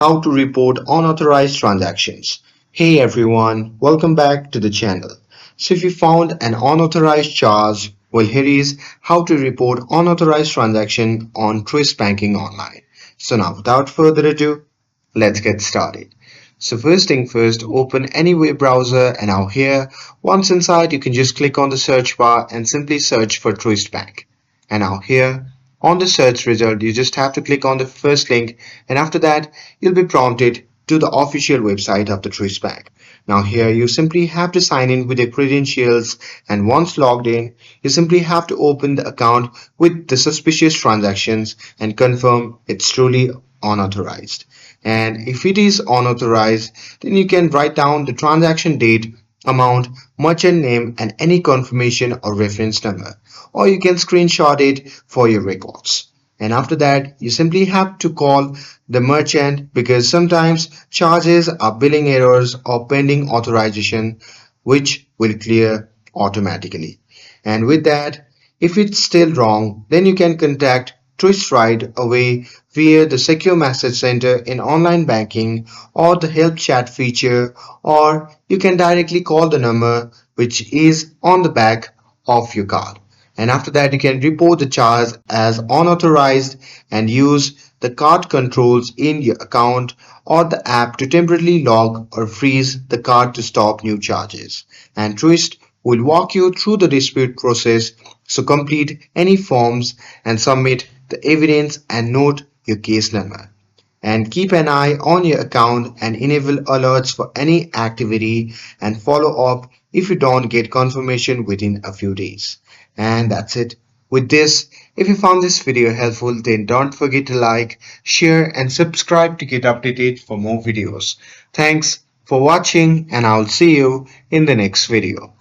How to report unauthorized transactions. Hey everyone, welcome back to the channel. So if you found an unauthorized charge, well here is how to report unauthorized transaction on Truist Banking Online. So now without further ado, let's get started. So first thing first, open any web browser and now here, once inside you can just click on the search bar and simply search for Truist Bank. And now here, on the search result, you just have to click on the first link and after that, you'll be prompted to the official website of the Truist Bank. Now here you simply have to sign in with your credentials and once logged in, you simply have to open the account with the suspicious transactions and confirm it's truly unauthorized. And if it is unauthorized, then you can write down the transaction date, amount, merchant name, and any confirmation or reference number. Or you can screenshot it for your records. And after that, you simply have to call the merchant because sometimes charges are billing errors or pending authorization, which will clear automatically. And with that, if it's still wrong, then you can contact Twist right away via the secure message center in online banking or the help chat feature, or you can directly call the number which is on the back of your card. And after that, you can report the charge as unauthorized and use the card controls in your account or the app to temporarily log or freeze the card to stop new charges. And Truist will walk you through the dispute process, so complete any forms and submit the evidence and note your case number. And keep an eye on your account and enable alerts for any activity and follow up if you don't get confirmation within a few days. And that's it. With this, if you found this video helpful, then don't forget to like, share, and subscribe to get updated for more videos. Thanks for watching, and I'll see you in the next video.